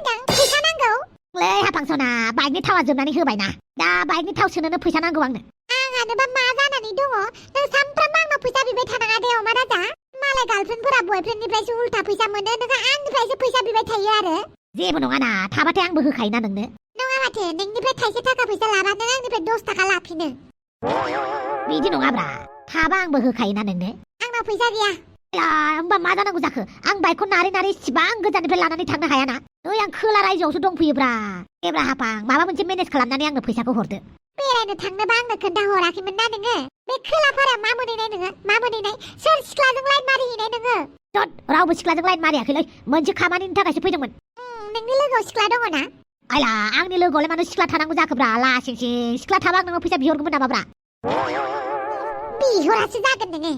होनदों फैसा नांगौ ले हाफांसना बाइकनि थावा जोबनानै होबायना दा बाइकनि थाव सोनोनो फैसा नांगौ आंनो आंहानोबा मा जानानै दङ नों सामफ्रामबो आंनाव फैसा बिबाय थानाङा दे अमाराजा मालाय गार्लफ्रेन्डफोरा बयफ्रेन्डनिफ्रायसो उल्था फैसा मोनो नोंहा आंनिफ्रायसो फैसा बिबाय थायो आरो जेबो नङाना थाबाथाय आंबो होखायोना नोंनो नङा माथो नोंनिफ्राय थाइसे थाखा फैसा लाबा नों आंनिफ्राय 10 थाखा लाफिनो बिदि नङाब्रा थाबा आंबो होखायोना नोंनो आंनाव फैसा गैया होमबा मा जानांगौ जाखो आं बाइकखौ नारै नारै इसिबां गोजाननिफ्राय लानानै थांनो हायाना नै आं खोला रायजोआवसो दंफैयोब्रा एब्रा हाफां माबा मोनसे मेनेज खालामनानै आंनो फैसाखौ हरदो बेरायनो थांनोबा आंनो खोन्थाहराखैमोन ना नोङो बे खोलाफारा मा मोनहैनाय नोङो मा मोनहैनाय सोर सिख्लाजों लाइन मारिहैनाय नोङो रावबो सिख्लाजों लाइन मारियाखैलै मोनसे खामानिनि थाखायसो फैदोंमोन नोंनि लोगोआव सिख्ला दङ ना आइला आंनि लोगोआवलाय मानो सिख्ला थानांगौ जाखोब्रा लासिंसिं सिख्ला थाबा आं नोंनाव फैसा बिहरगौमोन नामाब्रा बिहरासो जागोन नोङो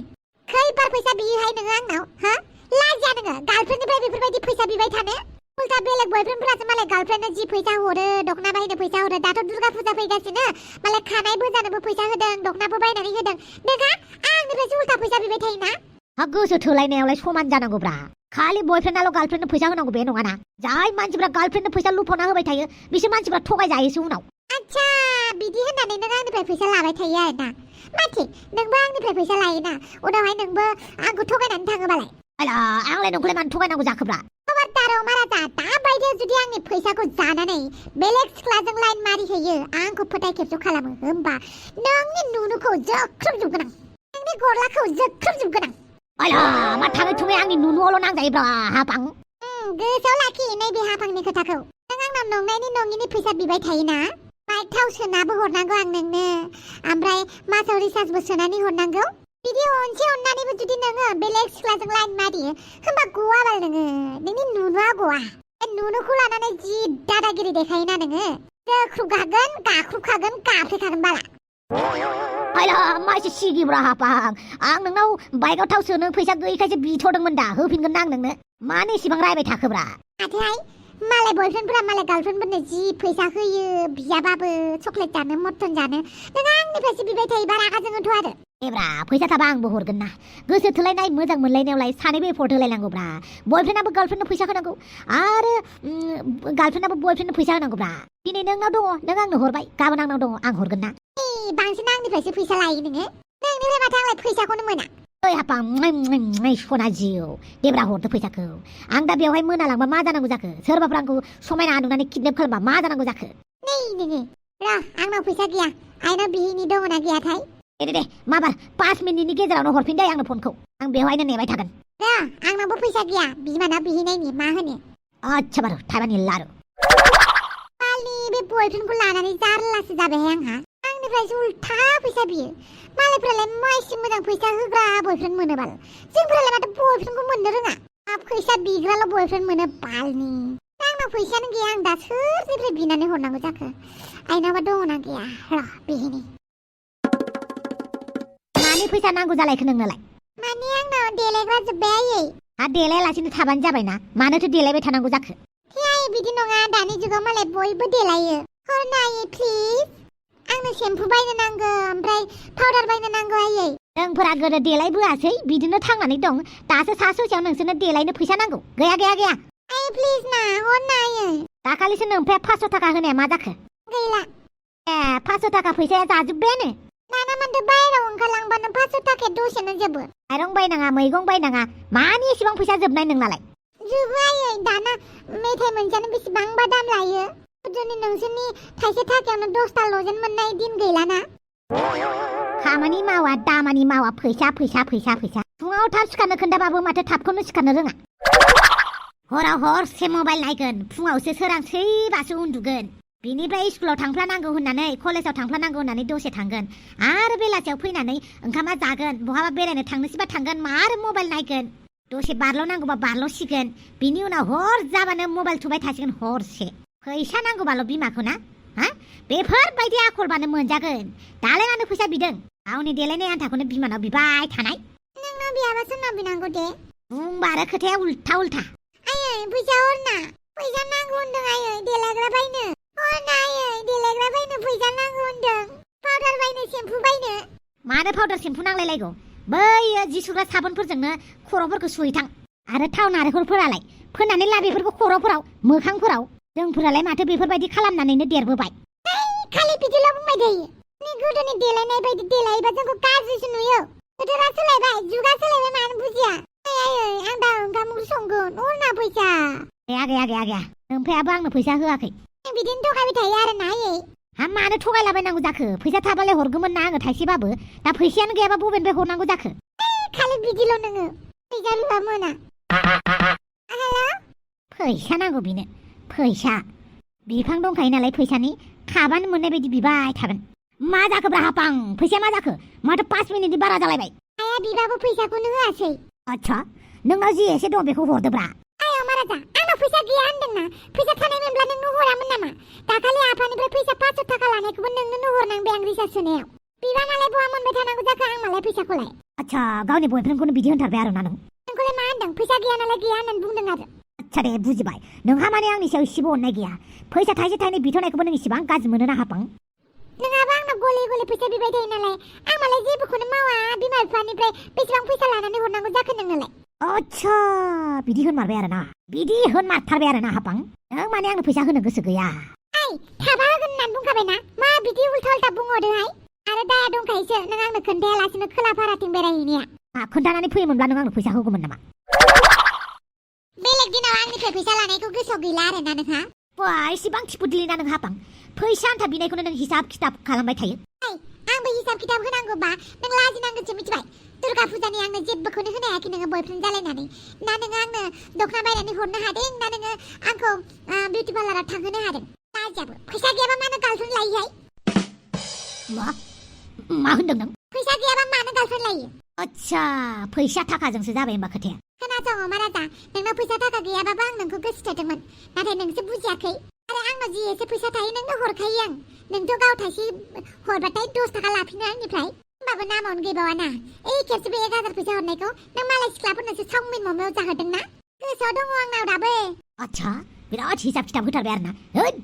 खैबार फैसा बियोहाय नोङो आंनाव हा लाजिया नोङो गार्लफ्रेन्डनिफ्राय बेफोरबायदि फैसा बिबाय थानो उल्टा बेलेग बयफ्रेन्डफोरासो मालाय गार्लफ्रेन्डनो जि फैसा हरो दखना बायनो फैसा हरो दाथ' दुर्गा फुजा फैगासिनो मालाय खानाय बोजानोबो फैसा होदों दखनाबो बायनानै होदों नोंहा आंनिफ्रायसो उल्टा फैसा बिबाय थायोना गोसो थोलायनायावलाय समान जानांगौब्रा खालि बयफ्रेन्डआल' गार्लफ्रेन्डनो फैसा होनांगौ बे नङाना जाय मानसिफ्रा गार्लफ्रेन्डनो फैसा लुफावना होबाय थायो बिसोर मानसिफ्रा थगायजायोसो उनाव आच्छा बिदि होननानै नों आंनिफ्राय फैसा लाबाय थायो आरोना माथि नोंबो आंनिफ्राय फैसा लायोना उनावहाय नोंबो आंखौ थगायनानै थाङोबालाय आइला आंलाय नोंखौलाय मानो थगायनांगौ जाखोब्रा खबरदार अमाराजा दाबायदियाव जुदि आंनि फैसाखौ जानानै बेलेग सिख्लाजों लाइन मारिहैयो आंखौ फोथाय खेबस' खालामो होमबा नोंनि नुनुखौ जोख्रोबजोबगोन आं नोंनि गरलाखौ जोख्रोबजोबगोन आं आइला मा थाङै थुङै आंनि नुनुआवल' नांजायोब्रा हाफां गोसोआव लाखि नैबे हाफांनि खोथाखौ नों आंनाव नंनायनि नङिनि फैसा बिबाय थायोना बाइक थाव सोनाबो हरनांगौ आं नोंनो ओमफ्राय मासाव रिसार्जबो सोनानै हरनांगौ बिदि अनसे अननानैबो जुदि नोङो बेलेग सिख्लाजों लाइन मारियो होमबा गवाबाल नोङो नोंनि नुनुआ गवा बे नुनुखौ लानानै जि दादागिरि देखायोना नोङो जोख्रुबखागोन गाख्रुबखागोन गाफ्लेखागोन बाला आइला मासे सिगिब्रा हाफां आं नोंनाव बाइकआव थाव सोनो फैसा गैयैखायसो बिथ'दोंमोन दा होफिनगोन ना आं नोंनो मानो एसेबां रायबाय थाखोब्रा माथोहाय मालाय बयफ्रेन्डफोरा मालाय गार्लफ्रेन्डफोरनो जि फैसा होयो बियाबाबो चकलेट जानो मटन जानो नों आंनिफ्रायसो बिबाय थायोबा रागा जोङोथ' आरो एब्रा फैसा थाबा आंबो हरगोन ना गोसो थोलायनाय मोजां मोनलायनायावलाय सानैबो एफर्ट होलायनांगौब्रा बयफ्रेन्डआबो गार्लफ्रेन्डनो फैसा होनांगौ आरो गार्लफ्रेन्डआबो बयफ्रेन्डनो फैसा होनांगौब्रा दिनै नोंनाव दङ नों आंनो हरबाय गाबोन आंनाव दङ आं हरगोन ना बांसिन आंनिफ्रायसो फैसा लायो नोङो नोंनिफ्राय माथो आंलाय फैसाखौनो मोना ओइ हाफां सना जिउ देब्रा हरदो फैसाखौ आं दा बेवहाय मोनालांबा मा जानांगौ जाखो सोरबाफोर आंखौ समायना नुनानै किडनेप खालामबा मा जानांगौ जाखो नै नोङो आंनाव फैसा गैया आइनाव बिहिनि दङना गैयाथाय दे माबार 5 मिनिटनि गेजेरावनो हरफिन दे आंनो फनखौ आं बेवहायनो नेबाय थागोन आंनावबो फैसा गैया बिमाना बिहैनायनि मा होनो आच्छा बारु थाइबानि लारु पालनि बे बयफ्रेन्डखौ लानानै जारलासो जाबायहाय आंहा आंनिफ्रायसो उल्था फैसा बियो मालायफ्रालाय माइसि मोजां फैसा होग्रा बयफ्रेन्ड मोनोबाल जोंफोरालाय माथो बयफ्रेन्डखौ मोननो रोङा फैसा बिग्राल' बयफ्रेन्ड मोनो बालनि आंनाव फैसायानो गैया आं दा सोरनिफ्राय बिनानै हरनांगौ जाखो आइनावबा दङना गैया बिहिनि मानि फैसा नांगौ जालायखो नोंनोलाय माने आंनाव देलायग्रा जोब्बाय आयै देलायालासिनो थाबानो जाबायना मानोथो देलायबाय थानांगौ जाखो आयै बिदि नङा दानि जुगाव मालाय बयबो देलायो हरनो आयै प्लिज आंनो सेम्पु बायनो नांगौ ओमफ्राय पाउडार बायनो नांगौ आयै जोंफोरा गोदो देलायबोआसै बिदिनो थांनानै दं दासो सा ससेयाव नोंसोरनो देलायनो फैसा नांगौ गैया आयै प्लिज ना हरनो आयै दाखालिसो नोंफ्राय 500 थाखा होनाया मा जाखो गैला 500 थाखा फैसाया जाजोब्बायानो दाना माथो बायहेरायाव ओंखारलांबानो 500 थाखाया दसेनो जोबो माइरं बायनाङा मैगं बायनाङा मानि एसेबां फैसा जोबनाय नोंनालाय जोबो आयै दाना मेथाइ मोनजानो बेसेबांबा दाम लायो गोदोनि नोंसोरनि थाइसे थाखायावनो 10टा लजेन मोननाय दिन गैलाना खामानि मावा दामानि मावा फैसा फुङाव थाब सिखारनो खोन्थाबाबो माथो थाबखौनो सिखारनो रोङा हराव हरसे मबाइल नायगोन फुङावसो सोरांसैबासो उन्दुगोन बिनिफ्राय स्कुलाव थांफ्लानांगौ होननानै कलेजाव थांफ्लानांगौ होननानै दसे थांगोन आरो बेलासियाव फैनानै ओंखामा जागोन बहाबा बेरायनो थांनोसैबा थांगोन आरो मबाइल नायगोन दसे बारल'नांगौबा बारल'सिगोन बिनि उनाव हर जाबानो मबाइल थुबाय थासिगोन हरसे फैसा नांगौबाल' बिमाखौ ना बेफोरबायदि आखलबानो मोनजागोन दालाय मानो फैसा बिदों गावनि देलायनाय आन्थाखौनो बिमानाव बिबाय थानाय नोंनाव बियाबा सोरनाव बिनांगौ दे बुंबा आरो खोथाया उल्था आयै फैसा हरना फैसा नांगौ होनदों आयै देलायग्रा बायनो हरना आयै देलायग्रा बायनो फैसा नांगौ होनदों पाउडार बायनो सेम्पु बायनो मानो पाउडार सेम्पु नांलायलायगौ बैयो जि सुग्रा साबोनफोरजोंनो खर'फोरखौ सुहैथां आरो थाव नारेंखलफोरालाय फोननानै ला बेफोरखौ खर'फोराव मोखांफोराव जोंफोरालाय माथो बेफोरबायदि खालामनानैनो देरबोबाय खालि बिदिल' बुंबाय थायो नै गोदोनि देलायनाय बायदि देलायोबा जोंखौ गाज्रिसो नुयो बोथोरा सोलायबाय जुगा सोलायबाय मानो बुजिया आं दा ओंखाम ओंख्रि संगोन अरना फैसा गैया ओमफ्रायाबो आंनो फैसा होआखै नों बिदिनो थगायबाय थायो आरो ना आयै हा मानो थगायलाबायनांगौ जाखो फैसा थाबालाय हरगौमोन ना आङो थाइसेबाबो दा फैसायानो गैयाबा बबेनिफ्राय हरनांगौ जाखो खालि बिदिल' नोङो फैसा लुआ मोना फैसा नांगौ बिनो फैसा बिफां दंखायो नालाय फैसानि खाबानो मोननाय बायदि बिबाय थागोन मा जाखोब्रा हापां फैसाया मा जाखो माथो 5 मिनिटनि बारा जालायबाय आया बिबाबो फैसाखौनो होआसै आच्छा नोंनाव जि एसे दं बेखौ हरदोब्रा आया माराजा आंनाव फैसा गैया होनदोंना फैसा थानायमोनब्ला नोंनो हरामोन नामा दाखालि आफानिफ्राय फैसा 500 थाखा लानायखौबो नोंनो हरनांबाय आं रिसार्ज सोनायाव बिबा मालाय बहा मोनबाय थानांगौ जाखो आं मालाय फैसाखौलाय आच्छा गावनि बयफ्रेन्डखौनो बिदि होनथारबाय आरो ना नों नोंखौलाय मा होनदों फैसा गैया नालाय गैया होननानै बुंदों आरो आच्छा दे बुजिबाय नोंहा माने आंनि सायाव इसेबो अननाय गैया फैसा थाइसे थाइनै बिथ'नायखौबो नों इसेबां गाज्रि मोनो ना हापां नोंहाबो आंनाव गले गले फैसा बिबाय थायो नालाय आं मालाय जेबोखौनो मावा बिमा बिफानिफ्राय बेसेबां फैसा लानानै हरनांगौ जाखो नोंनोलाय आच्छा बिदि होनमारबाय आरो ना बिदि होनमारथारबाय आरो ना हापां नों माने आंनो फैसा होनो गोसो गैया थाबा होगोन होननानै बुंखाबायना मा बिदि उल्था उल्था बुंहरदोंहाय आरो दाया दंखायोसो नों आंनो खोन्थायालासिनो खोला फाराथिं बेरायहैनाया खोन्थानानै फैयोमोनब्ला नों आंनो फैसा होगौमोन नामा बेलेग दिनाव आंनिफ्राय फैसा लानायखौ गोसोआव गैला आरोना नोंहा बा इसेबां थिफुदलिना नों हापां फैसा आन्था बिनायखौनो नों हिसाब खिथाब खालामबाय थायो आंबो हिसाब खिथाब होनांगौबा नों लाजिनांगोनसो मिथिबाय दुर्गा फुजानि आंनो जेबोखौनो होनो हायाखै नोङो बयफ्रेन्ड जालायनानै ना नोङो आंनो दख'ना बायनानै हरनो हादों ना नोङो आंखौ बिउटि पार्लाराव थांहोनो हादों लाजियाबो फैसा गैयाबा मानो गार्लफ्रेन्ड लायोहाय मा होनदों नों फैसा गैयाबा मानो गार्लफ्रेन्ड लायो आच्छा फैसा थाखाजोंसो जाबाय होमबा खोथाया खोनासं अमाराजा नोंनाव फैसा थाखा गैयाबाबो आं नोंखौ गोसोथोदोंमोन नाथाय नोंसो बुजियाखै आरो आंनाव जि एसे फैसा थायो नोंनो हरखायो आं नोंथ' गाव थाइसे हरबाथाय 10 थाखा लाफिनो आंनिफ्राय होमबाबो नामावनो गैबावा ना खेबसे बे 1000 फैसा हरनायखौ नों मालाय सिख्लाफोरनोसो चाउमिन मम'आव जाहोदों ना गोसोआव दङ आंनाव दाबो आच्छा बिराद हिसाब खिथाब होथारबाय आरो ना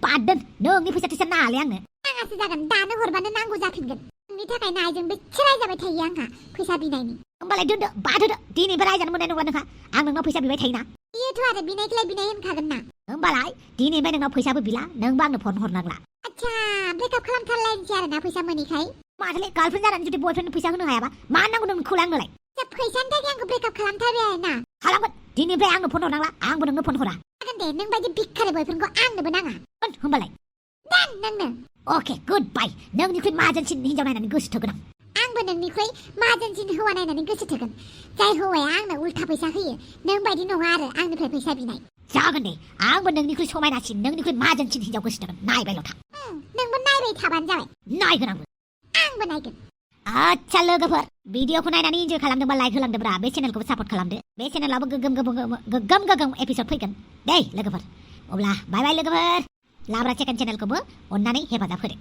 बाद दोन नोंनि फैसा थैसा नाङालै आंनो नाङासो जागोन दानो हरबानो नांगौ जाफिनगोन नोंनि थाखाय नायजों बेसे रायजाबाय थायो आंहा फैसा बिनायनि होमबालाय दोनदो बाद होदो दिनैबो रायजानो मोननाय नंला नोंहा आं नोंनाव फैसा बिबाय थायोना बियोथ' आरो बिनायखौलाय बिनाय होनखागोन ना होमबालाय दिनैनिफ्राय नोंनाव फैसाबो बिला नोंबो आंनो फन हरनांला आच्छा ब्रेकआप खालामथारलायनोसै आरो ना फैसा मोनैखाय माथोलै गार्लफ्रेन्ड जानानै जुदि बयफ्रेन्डनो फैसा होनो हायाबा मा नांगौ नोंखौलाय आंनोलाय फैसानि थाखाय आंखौ ब्रेकआप खालामथारबाय आरो ना खालामगोन दिनैनिफ्राय आंनो फन हरनांला आंबो नोंनो फन हरा जागोन दे नों बायदि भिखारि बयफ्रेन्डखौ आंनोबो नाङा होमबालाय दान नोंनो अके गुड बाय नोंनिख्रुइ माहाजोनसिन हिनजाव नायनानै गोसो थोगोन आं आंबो नोंनिख्रुइ माहाजोनसिन हौवा नायनानै गोसो थोगोन जाय हौवाया आंनो उल्था फैसा होयो नों बायदि नङा आरो आंनिफ्राय फैसा बिनाय जागोन दे आंबो नोंनिख्रुइ समायनासिन नोंनिख्रुइ माहाजोनसिन हिनजाव गोसो थोगोन नायबायल' था नोंबो नायबाय थाबानो जाबाय नायगोन आंबो नायगोन आच्छा लोगोफोर भिडिअखौ नायनानै इन्जय खालामदोंबा लाइक होलांदोब्रा बे चेनेलखौबो सापर्ट खालामदो बे चेनेलावबो गोगोम एपिसड फैगोन दे लोगोफोर अब्ला बाय बाय लोगोफोर लाब्रा सेकेन्ड चेनेलखौबो अननानै हेफाजाब होदो